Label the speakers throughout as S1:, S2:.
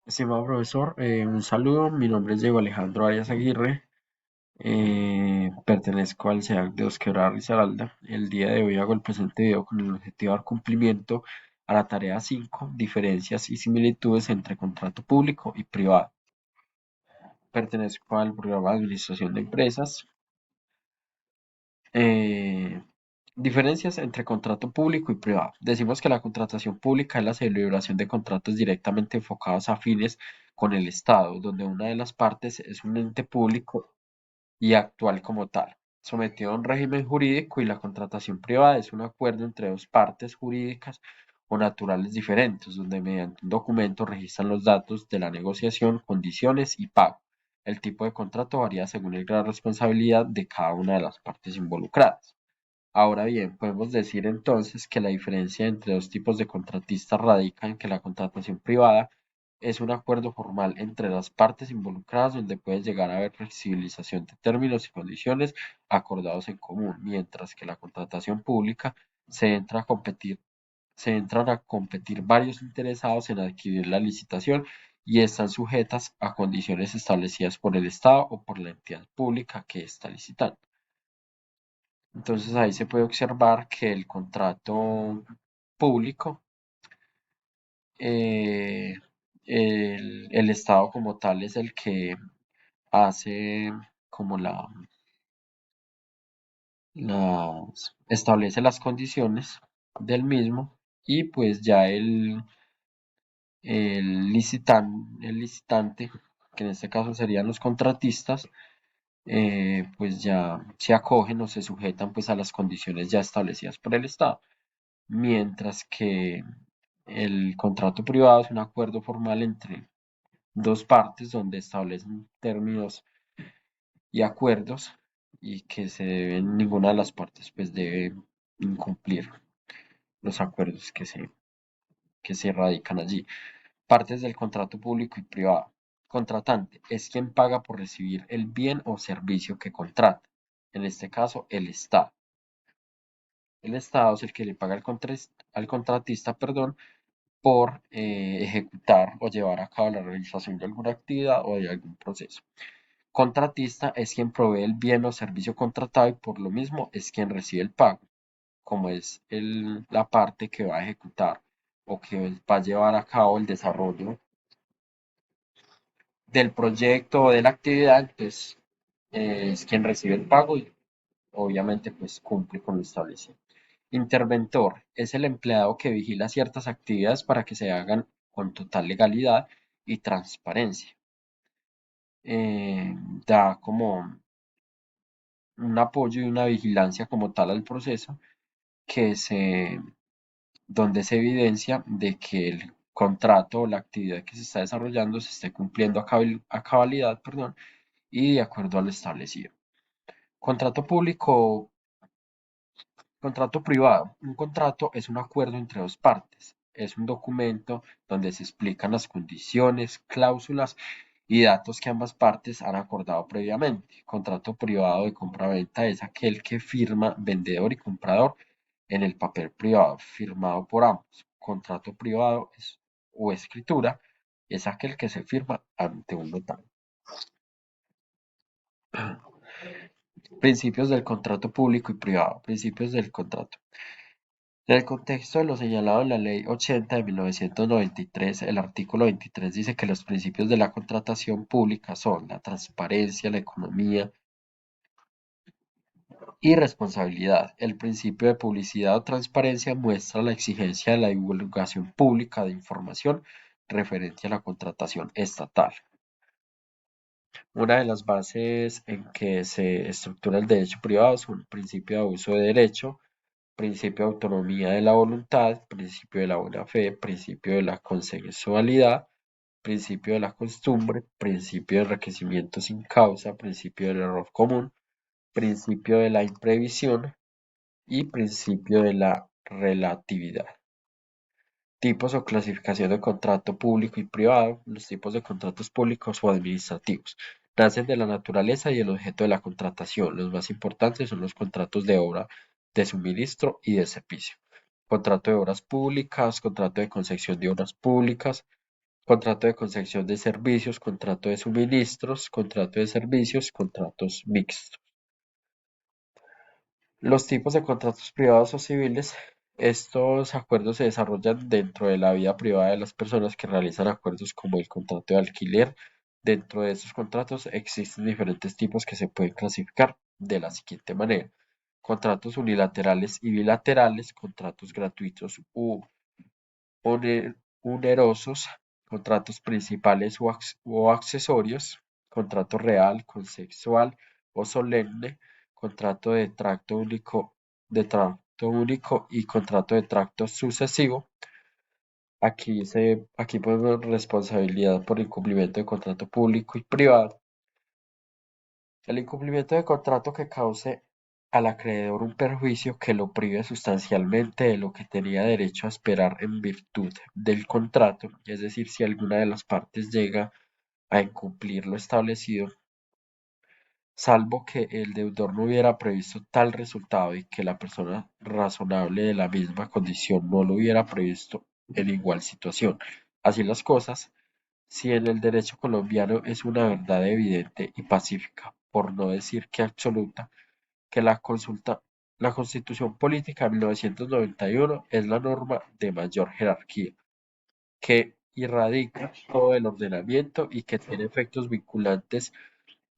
S1: Estimado profesor, un saludo. Mi nombre es Diego Alejandro Arias Aguirre. Pertenezco al SEAC de Dos Quebradas Risaralda. El día de hoy hago el presente video con el objetivo de dar cumplimiento a la tarea 5, diferencias y similitudes entre contrato público y privado. Pertenezco al programa de Administración de Empresas. Eh, Diferencias entre contrato público y privado. Decimos que la contratación pública es la celebración de contratos directamente enfocados a fines con el Estado, donde una de las partes es un ente público y actual como tal, sometido a un régimen jurídico, y la contratación privada es un acuerdo entre dos partes jurídicas o naturales diferentes, donde mediante un documento registran los datos de la negociación, condiciones y pago. El tipo de contrato varía según el grado de responsabilidad de cada una de las partes involucradas. Ahora bien, podemos decir entonces que la diferencia entre dos tipos de contratistas radica en que la contratación privada es un acuerdo formal entre las partes involucradas donde puede llegar a haber flexibilización de términos y condiciones acordados en común, mientras que la contratación pública se entra a competir, se entran a competir varios interesados en adquirir la licitación y están sujetas a condiciones establecidas por el Estado o por la entidad pública que está licitando. Entonces ahí se puede observar que el contrato público, eh, el Estado como tal es el que hace como establece las condiciones del mismo, y pues ya el licitante, que en este caso serían los contratistas, pues ya se acogen o se sujetan pues a las condiciones ya establecidas por el Estado. Mientras que el contrato privado es un acuerdo formal entre dos partes donde establecen términos y acuerdos, y que ninguna de las partes pues debe incumplir los acuerdos que se radican allí. Partes del contrato público y privado. Contratante es quien paga por recibir el bien o servicio que contrata. En este caso, el Estado. El Estado es el que le paga al contratista, perdón, por ejecutar o llevar a cabo la realización de alguna actividad o de algún proceso. Contratista es quien provee el bien o servicio contratado y por lo mismo es quien recibe el pago, como es la parte que va a ejecutar o que va a llevar a cabo el desarrollo del proyecto o de la actividad. Entonces es quien recibe el pago y obviamente pues cumple con lo establecido. Interventor es el empleado que vigila ciertas actividades para que se hagan con total legalidad y transparencia. Da como un apoyo y una vigilancia como tal al proceso, que donde se evidencia de que el contrato o la actividad que se está desarrollando se esté cumpliendo a cabalidad, perdón, y de acuerdo a lo establecido. Contrato público. Contrato privado. Un contrato es un acuerdo entre dos partes. Es un documento donde se explican las condiciones, cláusulas y datos que ambas partes han acordado previamente. Contrato privado de compra-venta es aquel que firma vendedor y comprador en el papel privado firmado por ambos. Contrato privado o escritura es aquel que se firma ante un notario. Principios del contrato público y privado. Principios del contrato. En el contexto de lo señalado en la Ley 80 de 1993, el artículo 23 dice que los principios de la contratación pública son la transparencia, la economía y responsabilidad. El principio de publicidad o transparencia muestra la exigencia de la divulgación pública de información referente a la contratación estatal. Una de las bases en que se estructura el derecho privado son el principio de abuso de derecho, principio de autonomía de la voluntad, principio de la buena fe, principio de la consensualidad, principio de la costumbre, principio de enriquecimiento sin causa, principio del error común, principio de la imprevisión y principio de la relatividad. Tipos o clasificación de contrato público y privado. Los tipos de contratos públicos o administrativos nacen de la naturaleza y el objeto de la contratación. Los más importantes son los contratos de obra, de suministro y de servicio. Contrato de obras públicas, contrato de concesión de obras públicas, contrato de concesión de servicios, contrato de suministros, contrato de servicios, contratos mixtos. Los tipos de contratos privados o civiles. Estos acuerdos se desarrollan dentro de la vida privada de las personas que realizan acuerdos como el contrato de alquiler. Dentro de estos contratos existen diferentes tipos que se pueden clasificar de la siguiente manera: contratos unilaterales y bilaterales, contratos gratuitos u onerosos, contratos principales o accesorios, contrato real, consensual o solemne, contrato de tracto único y contrato de tracto sucesivo. Aquí ponemos responsabilidad por incumplimiento de contrato público y privado. El incumplimiento de contrato que cause al acreedor un perjuicio que lo prive sustancialmente de lo que tenía derecho a esperar en virtud del contrato, es decir, si alguna de las partes llega a incumplir lo establecido, salvo que el deudor no hubiera previsto tal resultado y que la persona razonable de la misma condición no lo hubiera previsto en igual situación. Así las cosas, si en el derecho colombiano es una verdad evidente y pacífica, por no decir que absoluta, que la Constitución Política de 1991 es la norma de mayor jerarquía, que irradica todo el ordenamiento y que tiene efectos vinculantes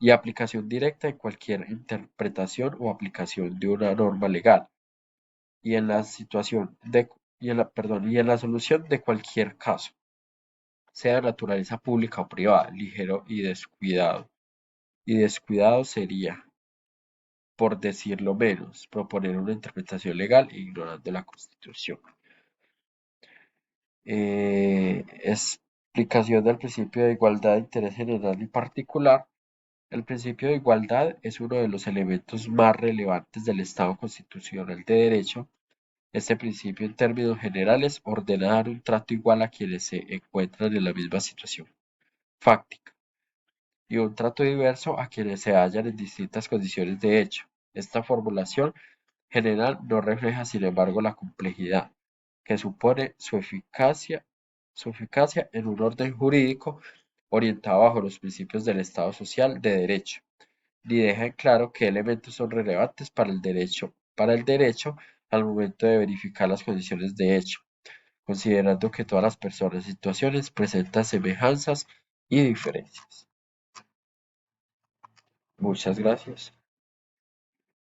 S1: y aplicación directa en cualquier interpretación o aplicación de una norma legal, y en la situación de, y en la solución de cualquier caso, sea de naturaleza pública o privada, ligero y descuidado. Y descuidado sería, por decirlo menos, proponer una interpretación legal ignorando la Constitución. Explicación del principio de igualdad de interés general y particular. El principio de igualdad es uno de los elementos más relevantes del Estado constitucional de derecho. Este principio, en términos generales, ordena dar un trato igual a quienes se encuentran en la misma situación fáctica y un trato diverso a quienes se hallan en distintas condiciones de hecho. Esta formulación general no refleja, sin embargo, la complejidad que supone su eficacia en un orden jurídico orientado bajo los principios del Estado social de derecho, ni deja en claro qué elementos son relevantes para el derecho al momento de verificar las condiciones de hecho, considerando que todas las personas y situaciones presentan semejanzas y diferencias. Muchas gracias.